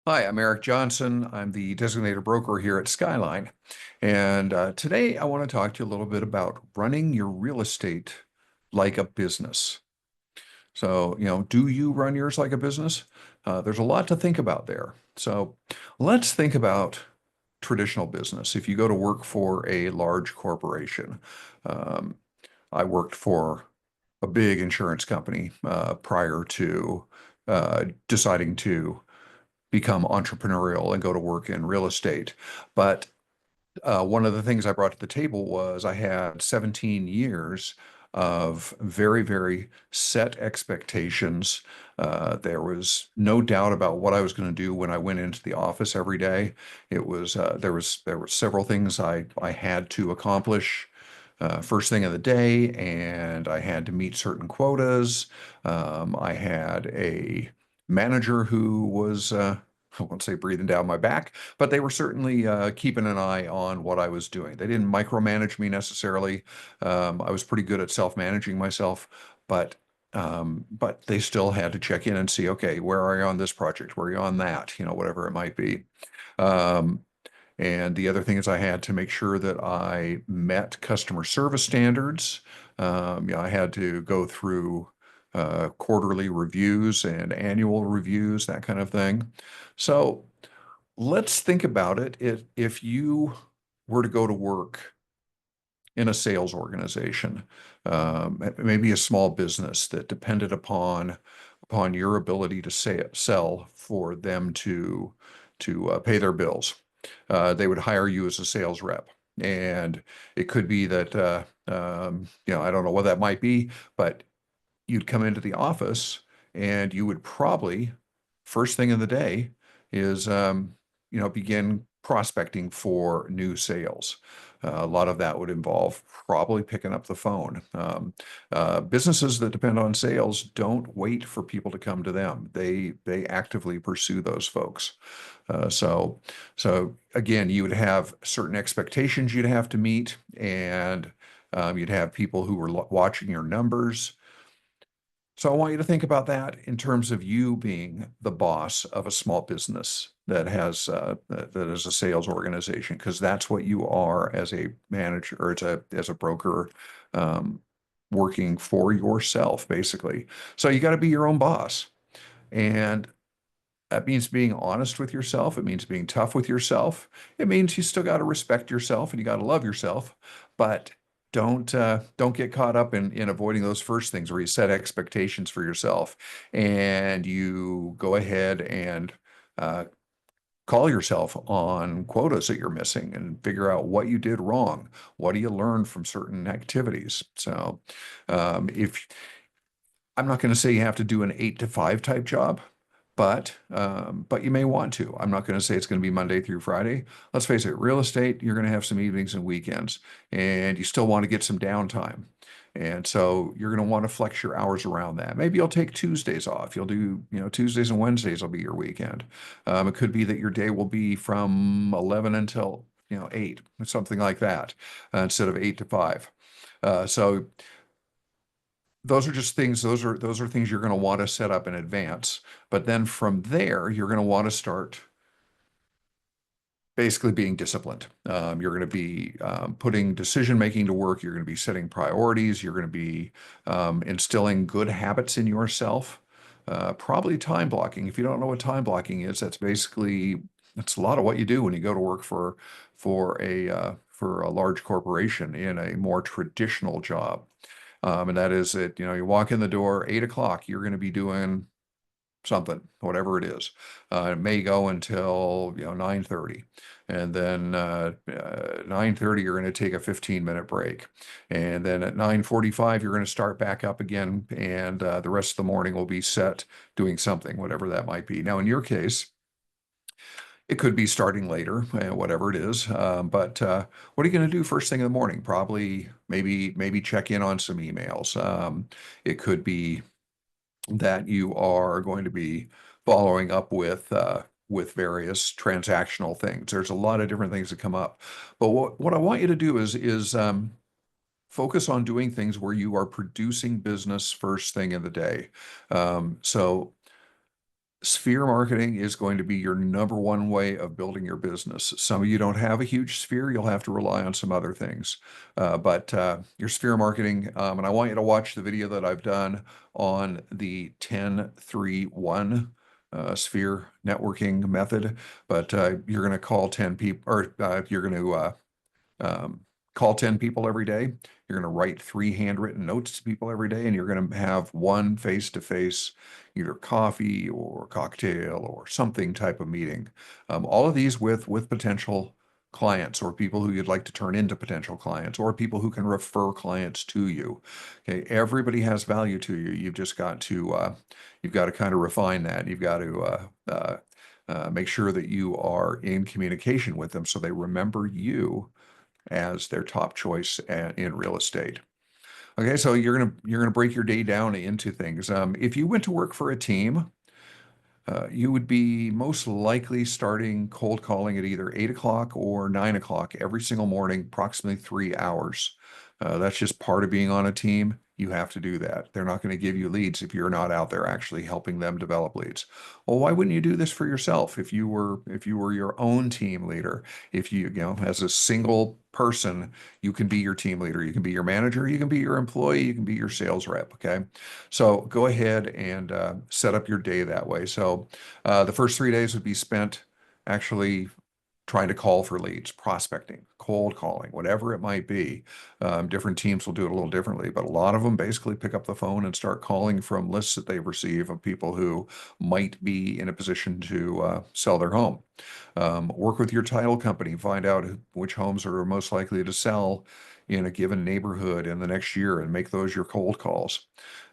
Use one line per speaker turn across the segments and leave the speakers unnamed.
Hi, I'm Eric Johnson. I'm the designated broker here at Skyline. And today I want to talk to you a little bit about running your real estate like a business. So, do you run yours like a business? There's a lot to think about there. So, let's think about traditional business. If you go to work for a large corporation, um, I worked for a big insurance company prior to deciding to become entrepreneurial and go to work in real estate. But one of the things I brought to the table was I had 17 years of very, very set expectations. There was no doubt about what I was going to do when I went into the office every day. It was there were several things I had to accomplish. First thing of the day, and I had to meet certain quotas. I had a manager who was I won't say breathing down my back, but they were certainly keeping an eye on what I was doing. They didn't micromanage me necessarily. I was pretty good at self-managing myself, but they still had to check in and see, okay, where are you on this project? Where are you on that? Whatever it might be. Um, and the other thing is I had to make sure that I met customer service standards. I had to go through quarterly reviews and annual reviews, that kind of thing. So let's think about it. If you were to go to work in a sales organization, maybe a small business that depended upon your ability to sell for them to pay their bills. They would hire you as a sales rep. And it could be that, I don't know what that might be, but you'd come into the office and you would probably, first thing in the day, is, begin prospecting for new sales. A lot of that would involve probably picking up the phone. Businesses that depend on sales don't wait for people to come to them. They actively pursue those folks. Uh, so so again, you would have certain expectations you'd have to meet, and you'd have people who were watching your numbers. So I want you to think about that in terms of you being the boss of a small business that is a sales organization, because that's what you are as a manager or as a broker, um, working for yourself, basically. So you got to be your own boss, and that means being honest with yourself. It means being tough with yourself. It means you still got to respect yourself and you got to love yourself, but don't get caught up in avoiding those first things where you set expectations for yourself and you go ahead and uh, call yourself on quotas that you're missing and figure out what you did wrong. What do you learn from certain activities? So, if I'm not going to say you have to do an 8 to 5 type job, but you may want to. I'm not going to say it's going to be Monday through Friday. Let's face it, real estate, you're going to have some evenings and weekends, and you still want to get some downtime. And so you're going to want to flex your hours around that. Maybe you'll take Tuesdays off. You'll do, Tuesdays and Wednesdays will be your weekend. It could be that your day will be from 11 until, 8, something like that, instead of 8 to 5. So those are just things, those are things you're going to want to set up in advance. But then from there, you're going to want to start basically being disciplined. You're going to be putting decision making to work. You're going to be setting priorities. You're going to be instilling good habits in yourself. Probably time blocking. If you don't know what time blocking is, that's a lot of what you do when you go to work for a large corporation in a more traditional job. And that is that, you walk in the door, 8 o'clock, you're going to be doing something, whatever it is. It may go until, 9:30. And then 9:30, you're going to take a 15-minute break. And then at 9:45, you're going to start back up again. And the rest of the morning will be set doing something, whatever that might be. Now, in your case, it could be starting later, whatever it is. But what are you going to do first thing in the morning? Probably, maybe check in on some emails. It could be that you are going to be following up with various transactional things. There's a lot of different things that come up. But what I want you to do is focus on doing things where you are producing business first thing in the day. So Sphere marketing is going to be your number one way of building your business. Some of you don't have a huge sphere, you'll have to rely on some other things. But your sphere marketing, and I want you to watch the video that I've done on the 10-3-1 sphere networking method. But you're going to call 10 people, or you're going to um, call 10 people every day. You're going to write 3 handwritten notes to people every day, and you're going to have one face-to-face, either coffee or cocktail or something type of meeting. All of these with potential clients or people who you'd like to turn into potential clients or people who can refer clients to you. Okay, everybody has value to you. You've got to kind of refine that. You've got to make sure that you are in communication with them so they remember you as their top choice in real estate. Okay, so you're gonna break your day down into things. If you went to work for a team, you would be most likely starting cold calling at either 8 o'clock or 9 o'clock every single morning, approximately 3 hours. That's just part of being on a team. You have to do that. They're not going to give you leads if you're not out there actually helping them develop leads. Well, why wouldn't you do this for yourself if you were your own team leader? If as a single person, you can be your team leader, you can be your manager, you can be your employee, you can be your sales rep. Okay. So go ahead and set up your day that way. So the first 3 days would be spent actually trying to call for leads, prospecting, cold calling, whatever it might be. Different teams will do it a little differently, but a lot of them basically pick up the phone and start calling from lists that they receive of people who might be in a position to sell their home. Work with your title company, find out which homes are most likely to sell in a given neighborhood in the next year and make those your cold calls.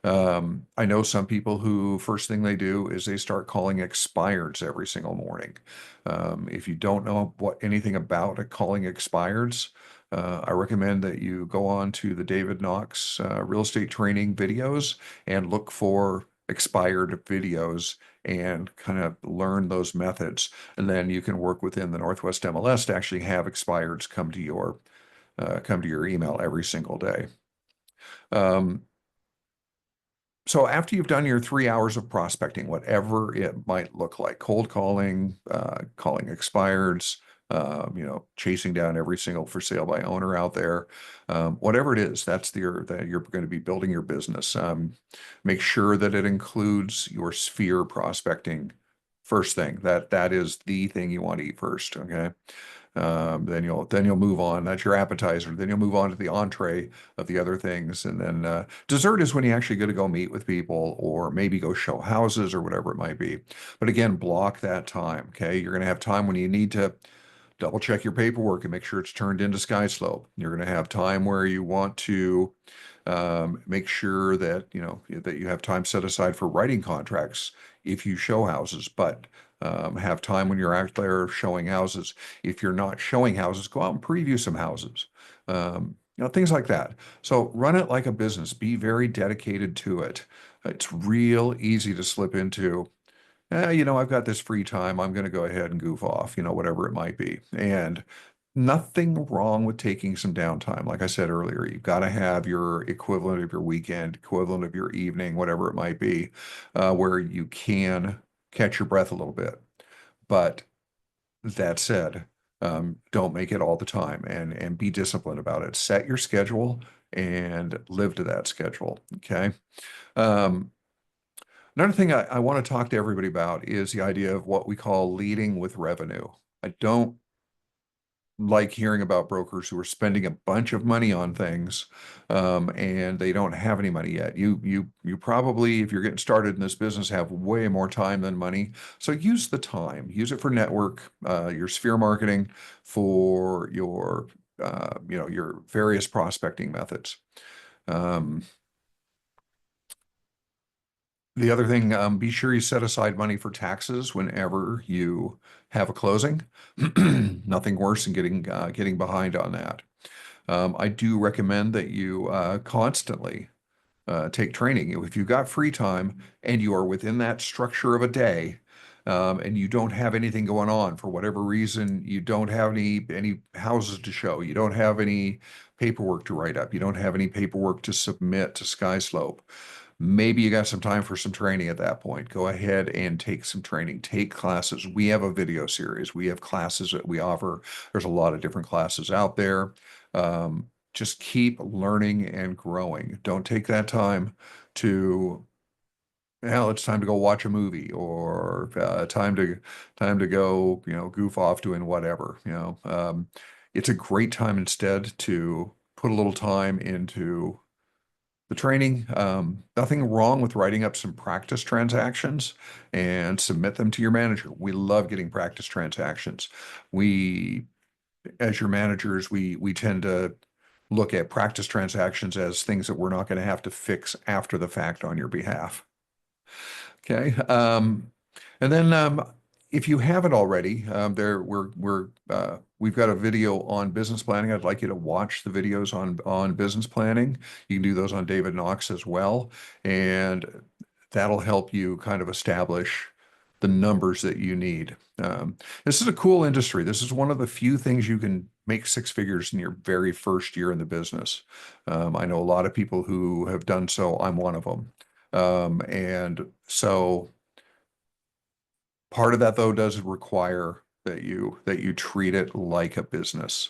I know some people who first thing they do is they start calling expireds every single morning. If you don't know anything about calling expireds, I recommend that you go on to the David Knox real estate training videos and look for expired videos and kind of learn those methods. And then you can work within the Northwest MLS to actually have expireds come to your email every single day. Um, so after you've done your 3 hours of prospecting, whatever it might look like, cold calling, calling expireds, chasing down every single for sale by owner out there, whatever it is, that you're going to be building your business. Make sure that it includes your sphere prospecting first thing. That is the thing you want to eat first. Okay. Then you'll move on. That's your appetizer. Then you'll move on to the entree of the other things, and then dessert is when you actually get to go meet with people, or maybe go show houses or whatever it might be. But again, block that time. Okay, you're going to have time when you need to double check your paperwork and make sure it's turned into SkySlope. You're going to have time where you want to make sure that that you have time set aside for writing contracts if you show houses, but have time when you're out there showing houses. If you're not showing houses, go out and preview some houses. Things like that. So run it like a business. Be very dedicated to it. It's real easy to slip into, I've got this free time. I'm going to go ahead and goof off, whatever it might be. And nothing wrong with taking some downtime. Like I said earlier, you've got to have your equivalent of your weekend, equivalent of your evening, whatever it might be, where you can catch your breath a little bit. But that said, don't make it all the time, and be disciplined about it. Set your schedule and live to that schedule. Okay. Um, Another thing I want to talk to everybody about is the idea of what we call leading with revenue. I don't like hearing about brokers who are spending a bunch of money on things, and they don't have any money yet. You probably, if you're getting started in this business, have way more time than money. So use the time. Use it for network, your sphere marketing, for your various prospecting methods. Um, the other thing, be sure you set aside money for taxes whenever you have a closing. Nothing worse than getting behind on that. I do recommend that you constantly take training. If you've got free time and you are within that structure of a day, and you don't have anything going on for whatever reason, you don't have any houses to show, you don't have any paperwork to write up, you don't have any paperwork to submit to SkySlope. Maybe you got some time for some training at that point. Go ahead and take some training, take classes. We have a video series, we have classes that we offer. There's a lot of different classes out there. Just keep learning and growing. Don't take that time to, hell, it's time to go watch a movie, or time to go, goof off doing whatever. It's a great time instead to put a little time into the training. Nothing wrong with writing up some practice transactions and submit them to your manager. We love getting practice transactions. We, as your managers, we tend to look at practice transactions as things that we're not going to have to fix after the fact on your behalf. Okay. And then if you haven't already, we've got a video on business planning. I'd like you to watch the videos on business planning. You can do those on David Knox as well, and that'll help you kind of establish the numbers that you need. This is a cool industry. This is one of the few things you can make six figures in your very first year in the business. I know a lot of people who have done so. I'm one of them. And so part of that though does require that you treat it like a business.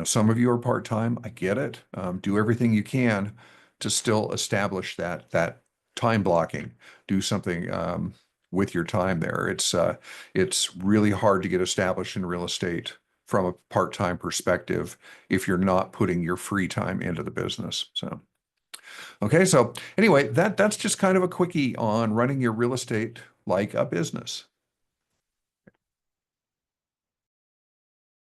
Some of you are part-time. I get it. Do everything you can to still establish that time blocking. Do something with your time there. It's really hard to get established in real estate from a part-time perspective if you're not putting your free time into the business. So. Okay, so anyway, that's just kind of a quickie on running your real estate like a business.